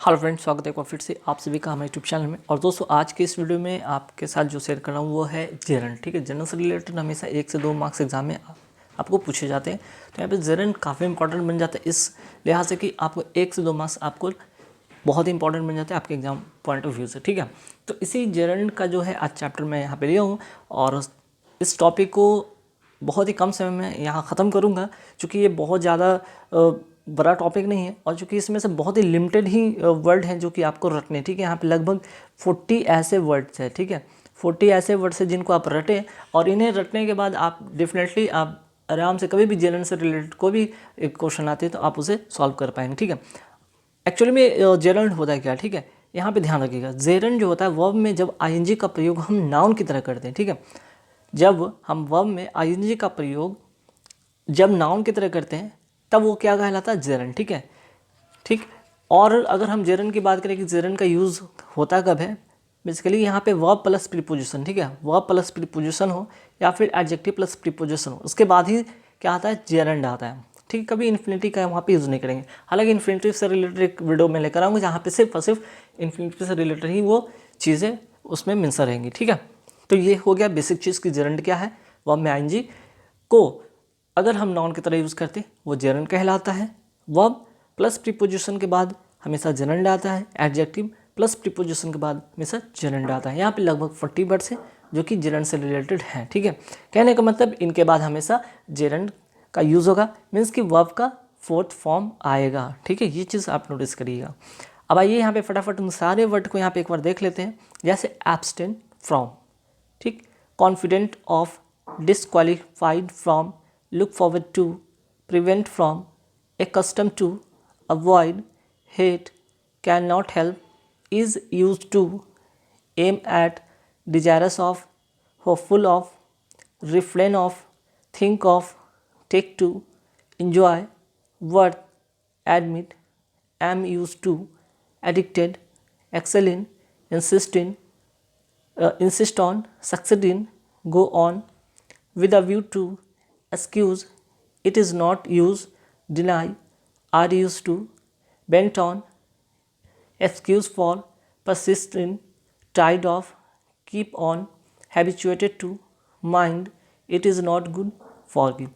Hello friends, स्वागत है एक बार फिर से आप सभी का हमारे यूट्यूब चैनल में। और दोस्तों, आज के इस वीडियो में आपके साथ जो शेयर कर रहा हूँ वो है जेरन। ठीक है, जनरल से रिलेटेड हमेशा 1 से 2 मार्क्स एग्जाम में आपको पूछे जाते हैं। तो यहाँ पे जेरन काफ़ी इंपॉर्टेंट बन जाता है इस लिहाज से कि आपको 1 से 2 मार्क्स आपको बहुत ही इंपॉर्टेंट बन जाते हैं आपके एग्जाम पॉइंट ऑफ व्यू से। ठीक है, तो इसी जेरन का जो है आज चैप्टर मैं यहाँ पर लिया हूँ और इस टॉपिक को बहुत ही कम समय में यहाँ ख़त्म करूँगा, क्योंकि ये बहुत ज़्यादा बड़ा टॉपिक नहीं है और चूँकि इसमें से बहुत ही लिमिटेड ही वर्ड हैं जो कि आपको रटने। ठीक है, यहाँ पे लगभग 40 ऐसे वर्ड्स हैं। ठीक है, 40 ऐसे वर्ड्स हैं जिनको आप रटें और इन्हें रटने के बाद आप डेफिनेटली आप आराम से कभी भी जेरन से रिलेटेड कोई भी एक क्वेश्चन आते हैं तो आप उसे सॉल्व कर पाएंगे। ठीक है, एक्चुअली में जेरन होता है क्या? ठीक है, यहाँ पे ध्यान रखिएगा, जेरन जो होता है वर्ब में जब आईएनजी का प्रयोग हम नाउन की तरह करते हैं। ठीक है, जब हम वर्ब में आईएनजी का प्रयोग जब नाउन की तरह करते हैं तब वो क्या कहलाता है? जेरन। ठीक है, ठीक। और अगर हम जेरन की बात करें कि जेरन का यूज़ होता कब है, बेसिकली यहाँ पे वर्ब प्लस प्रीपोजिशन, ठीक है, वर्ब प्लस प्रीपोजिशन हो या फिर एडजेक्टिव प्लस प्रीपोजिशन हो, उसके बाद ही क्या आता है? जेरन आता है। ठीक, कभी इन्फिनिटी का वहाँ पे यूज़ नहीं करेंगे। हालांकि इन्फिनिटी से रिलेटेड एक वीडियो में लेकर आऊँगा जहाँ पे सिर्फ और सिर्फ इन्फिनिटी से रिलेटेड ही वो चीज़ें उसमें मेंशन रहेंगी। ठीक है, तो ये हो गया बेसिक चीज़ की जेरन क्या है। वर्ब में आईएनजी को अगर हम नाउन की तरह यूज़ करते वो जेरन कहलाता है। वर्ब प्लस प्रीपोजिशन के बाद हमेशा जेरन आता है, एडजेक्टिव प्लस प्रीपोजिशन के बाद हमेशा जेरन आता है। यहाँ पे लगभग 40 वर्ड्स हैं जो कि जेरन से रिलेटेड हैं। ठीक है, कहने का मतलब इनके बाद हमेशा जेरन का यूज़ होगा, मीन्स कि वर्ब का 4th फॉर्म आएगा। ठीक है, ये चीज़ आप नोटिस करिएगा। अब आइए यहाँ पे फटाफट उन सारे वर्ड को यहाँ पे एक बार देख लेते हैं। जैसे एब्सटेन फ्रॉम, ठीक, confident of, disqualified from, look forward to, prevent from, accustomed to, avoid, hate, cannot help, is used to, aim at, desirous of, hopeful of, refrain of, think of, take to, enjoy, worth, admit, am used to, addicted, excel in, insist on, succeed in, go on, with a view to, excuse, it is not use, deny, are used to, bent on, excuse for, persist in, tied off, keep on, habituated to, mind, it is not good, forgive।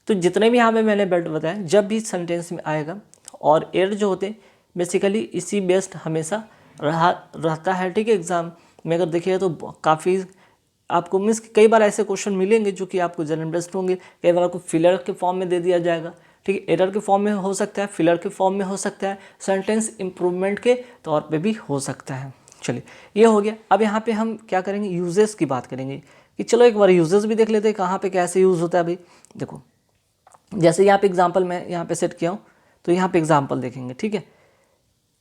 तो जितने भी यहाँ पे मैंने word बताया जब भी sentence में आएगा और एड जो होते हैं बेसिकली इसी बेस्ड हमेशा रहता है। ठीक है, एग्जाम में अगर देखिएगा तो काफ़ी आपको मीन्स कई बार ऐसे क्वेश्चन मिलेंगे जो कि आपको जनरल बेस्ड होंगे, कई बार आपको फिलर के फॉर्म में दे दिया जाएगा। ठीक है, एरर के फॉर्म में हो सकता है, फिलर के फॉर्म में हो सकता है, सेंटेंस इंप्रूवमेंट के तौर पे भी हो सकता है। चलिए, ये हो गया। अब यहाँ पे हम क्या करेंगे? यूजेस की बात करेंगे कि चलो एक बार यूजेस भी देख लेते हैं कहाँ पे कैसे यूज़ होता है। भाई देखो, जैसे यहाँ पे एग्जाम्पल मैं यहाँ पे सेट किया हूँ तो यहाँ पे एग्जाम्पल देखेंगे। ठीक है,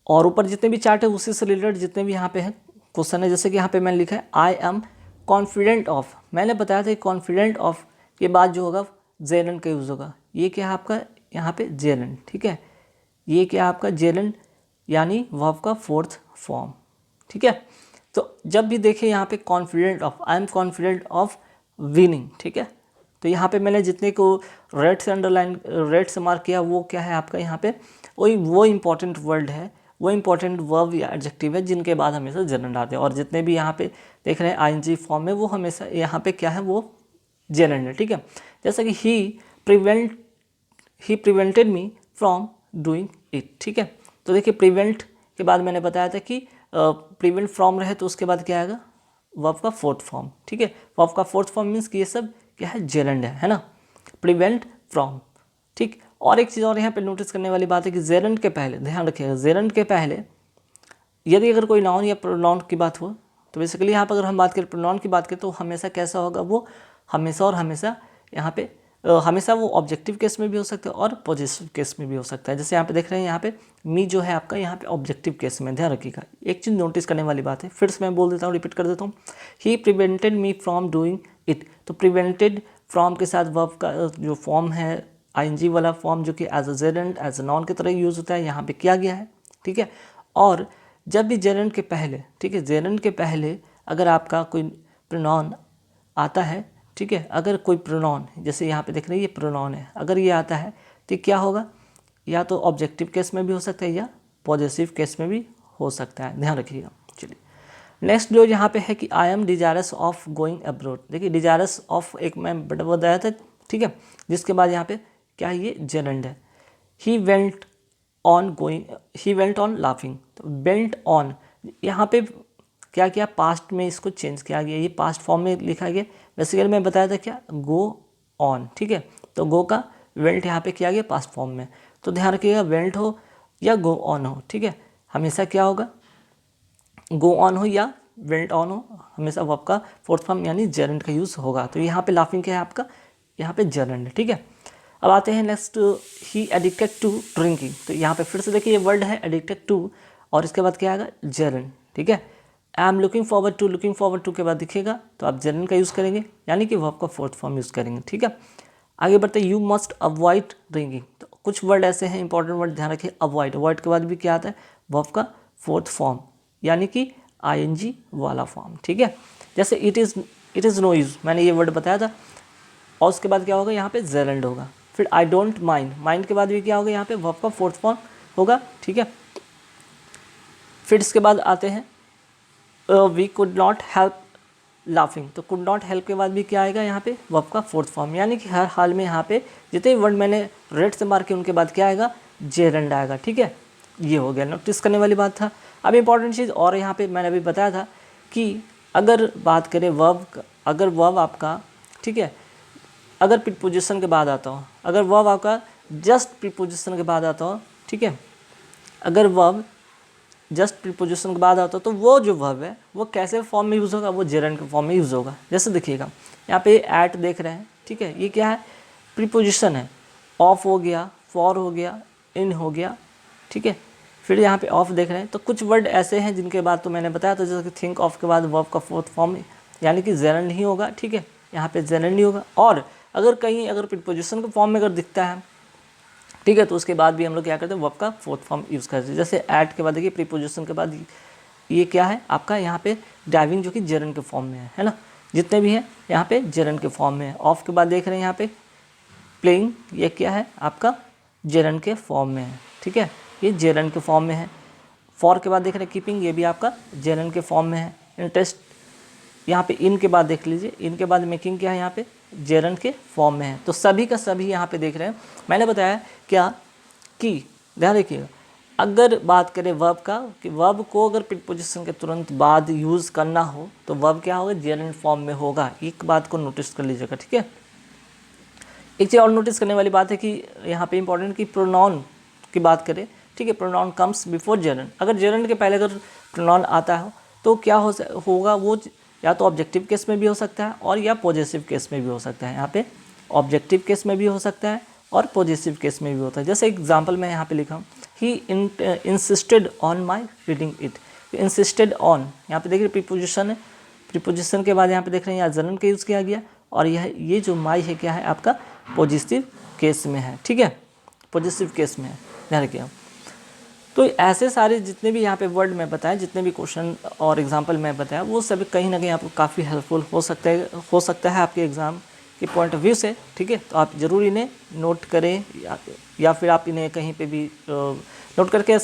और ऊपर जितने भी चार्ट है उसी से रिलेटेड जितने भी यहाँ पे हैं क्वेश्चन है, जैसे कि यहाँ पे मैंने लिखा है आई एम कॉन्फिडेंट ऑफ। मैंने बताया था कॉन्फिडेंट ऑफ के बाद जो होगा जेरन का यूज़ होगा। ये क्या है आपका यहाँ पे? जेरन। ठीक है, ये क्या है आपका? जेरन, यानी वर्ब का 4th फॉर्म। ठीक है, तो जब भी देखें यहाँ पे confident of, I am confident of winning. ठीक है, तो यहाँ पे मैंने जितने को रेड से अंडरलाइन, रेड से मार्क किया वो क्या है आपका यहाँ पे? वो इंपॉर्टेंट वर्ड है, वो इंपॉर्टेंट वर्ब या एडजेक्टिव है जिनके बाद हमेशा जेरन आते हैं। और जितने भी यहाँ पे देख रहे हैं आईएनजी फॉर्म में वो हमेशा यहाँ पे क्या है? वो जेरन है। ठीक है, जैसा कि he prevented me from doing it. ठीक है, तो देखिए प्रिवेंट के बाद मैंने बताया था कि प्रिवेंट फ्रॉम रहे तो उसके बाद क्या आएगा? वर्ब का 4th फॉर्म। ठीक है, वर्ब का 4th फॉर्म मीन्स कि ये सब क्या है? जेरन है ना, प्रिवेंट फ्रॉम। ठीक, और एक चीज़ और यहाँ पे नोटिस करने वाली बात है कि जेरन के पहले ध्यान रखिएगा, जेरन के पहले यदि अगर कोई नाउन या प्रोनाउन की बात हो तो बेसिकली यहाँ पर अगर हम बात करें प्रोनाउन की बात करें तो हमेशा कैसा होगा? वो हमेशा और हमेशा यहाँ पे हमेशा वो ऑब्जेक्टिव केस में भी हो सकता है और पॉजिटिव केस में भी हो सकता है। जैसे यहाँ पे देख रहे हैं यहाँ पे मी जो है आपका यहाँ पे ऑब्जेक्टिव केस में। ध्यान रखिएगा, एक चीज़ नोटिस करने वाली बात है, फिर से मैं बोल देता हूँ, रिपीट कर देता हूँ। He prevented me from doing it, तो प्रिवेंटेड फ्रॉम के साथ वर्ब का जो फॉर्म है आईएनजी वाला फॉर्म जो कि as a gerund, as a noun की तरह यूज़ होता है, यहाँ पे किया गया है। ठीक है, और जब भी जेरंड के पहले, ठीक है, जेरंड के पहले अगर आपका कोई प्रोनाउन आता है, ठीक है, अगर कोई प्रोनाउन जैसे यहाँ पे देख रहे हैं ये प्रोनाउन है, अगर ये आता है तो क्या होगा? या तो ऑब्जेक्टिव केस में भी हो सकता है या पॉजिटिव केस में भी हो सकता है, ध्यान रखिएगा। चलिए नेक्स्ट जो यहाँ पे है कि I am desirous of going abroad. देखिए डिजायरस ऑफ एक मैं बताया था, ठीक है, जिसके बाद यहाँ पे क्या है, ये जेरेंड है। He went on going, he went on laughing, तो वेंट ऑन यहाँ पे क्या किया, पास्ट में इसको चेंज किया गया, ये पास्ट फॉर्म में लिखा गया। बेसिकली मैं बताया था क्या, गो ऑन, ठीक है, तो गो का वेंट यहाँ पे किया गया पास्ट फॉर्म में। तो ध्यान रखिएगा वेंट हो या गो ऑन हो, ठीक है, हमेशा क्या होगा, गो ऑन हो या वेंट ऑन हो, हमेशा वर्ब का फोर्थ फॉर्म यानी जेरेंड का यूज़ होगा। तो यहाँ पे लाफिंग क्या है आपका, यहाँ पे जेरेंड, ठीक है। अब आते हैं next, he addicted to drinking. तो यहाँ पे फिर से देखिए ये वर्ड है एडिक्टेड टू और इसके बाद क्या आएगा, जेरेंड, ठीक है। I am looking forward to के बाद दिखेगा तो आप जेरेंड का यूज़ करेंगे, यानी कि वर्ब का फोर्थ फॉर्म यूज़ करेंगे, ठीक है। आगे बढ़ते यू मस्ट अवॉइड ड्रिंकिंग। तो कुछ वर्ड ऐसे हैं इंपॉर्टेंट वर्ड, ध्यान रखिए। अवॉइड के बाद भी क्या आता है, वर्ब का फोर्थ फॉर्म यानी कि आईएनजी वाला फॉर्म, ठीक है। जैसे इट इज़ नो यूज़, मैंने ये वर्ड बताया था, और उसके बाद क्या होगा, यहाँ पे जेरेंड होगा। फिर आई डोंट माइंड के बाद भी क्या होगा, यहाँ पे वर्ब का फोर्थ फॉर्म होगा, ठीक है। फिर इसके बाद आते हैं we could not help laughing. तो कुड नॉट हेल्प के बाद भी क्या आएगा, यहाँ पे वर्ब का फोर्थ फॉर्म, यानी कि हर हाल में यहाँ पे जितने वर्ड मैंने रेड से मार के उनके बाद क्या आएगा, जेरेंड आएगा, ठीक है। ये हो गया, नोटिस करने वाली बात था। अब इंपॉर्टेंट चीज़ और यहाँ पे मैंने अभी बताया था कि अगर बात करें वर्ब, अगर वर्ब आपका, ठीक है, अगर प्रीपोजिशन के बाद आता हो, अगर वर्ब आपका जस्ट प्रीपोजिशन के बाद आता हो, ठीक है, अगर वर्ब जस्ट प्रीपोजिशन के बाद आता हो तो वो जो वर्ब है वो कैसे फॉर्म में यूज़ होगा, वो जेरेंड के फॉर्म में यूज़ होगा। जैसे देखिएगा यहाँ पे एट देख रहे हैं, ठीक है, ये क्या है, प्रीपोजिशन है, ऑफ हो गया, फॉर हो गया, इन हो गया, ठीक है। फिर यहाँ पे ऑफ देख रहे हैं, तो कुछ वर्ड ऐसे हैं जिनके बाद तो मैंने बताया था, जैसे कि थिंक ऑफ के बाद वर्ब का फोर्थ फॉर्म यानी कि जेरेंड ही होगा, ठीक है, यहाँ पे जेरेंड नहीं होगा। और अगर कहीं अगर प्रीपोजिशन के फॉर्म में अगर दिखता है, ठीक है, तो उसके बाद भी हम लोग क्या करते हैं, वर्ब का फोर्थ फॉर्म यूज़ करते हैं। जैसे ऐट के बाद देखिए प्रीपोजिशन के बाद ये क्या है आपका, यहाँ पे ड्राइविंग जो कि जेरेंड के फॉर्म में है ना, जितने भी हैं यहाँ पे जेरेंड के फॉर्म में है। ऑफ के बाद देख रहे हैं यहाँ पे प्लेइंग, ये क्या है आपका जेरेंड के फॉर्म में है, ठीक है, ये जेरेंड के फॉर्म में है। फॉर के बाद देख रहे हैं कीपिंग, ये भी आपका जेरेंड के फॉर्म में है। इंटरेस्ट, यहाँ पे इन के बाद देख लीजिए, इनके बाद मेकिंग क्या है, यहाँ पे जेरेंड के फॉर्म में है। तो सभी का सभी यहाँ पे देख रहे हैं। मैंने बताया क्या कि ध्यान रखिएगा, अगर बात करें वर्ब का, कि वर्ब को अगर प्रीपोजिशन के तुरंत बाद यूज़ करना हो तो वर्ब क्या होगा, जेरेंड फॉर्म में होगा। एक बात को नोटिस कर लीजिएगा, ठीक है। एक चीज़ और नोटिस करने वाली बात है कि यहाँ पे इंपॉर्टेंट कि प्रोनाउन की बात करें, ठीक है, प्रोनाउन कम्स बिफोर जेरेंड। अगर जेरेंड के पहले अगर प्रोनाउन आता हो तो क्या होगा, वो या तो ऑब्जेक्टिव केस में भी हो सकता है और या पॉजिटिव केस में भी हो सकता है। यहाँ पे ऑब्जेक्टिव केस में भी हो सकता है और पॉजिटिव केस में भी होता है। जैसे एग्जांपल मैं यहाँ पे लिखा हूँ, he insisted on my reading it. Insisted on, यहाँ पे देखिए प्रीपोजिशन है, प्रीपोजिशन के बाद यहाँ पे देख रहे हैं यहाँ जेरेंड का यूज़ किया गया, और ये जो माई है क्या है आपका पॉजिटिव केस में है, ठीक है, पॉजिटिव केस में है, ध्यान रखिए। तो ऐसे सारे जितने भी यहाँ पे वर्ड मैं बताया, जितने भी क्वेश्चन और एग्जांपल मैं बताया, वो सभी कहीं ना कहीं आपको काफ़ी हेल्पफुल हो सकता है आपके एग्ज़ाम के पॉइंट ऑफ व्यू से, ठीक है। तो आप ज़रूर इन्हें नोट करें या फिर आप इन्हें कहीं पे भी नोट करके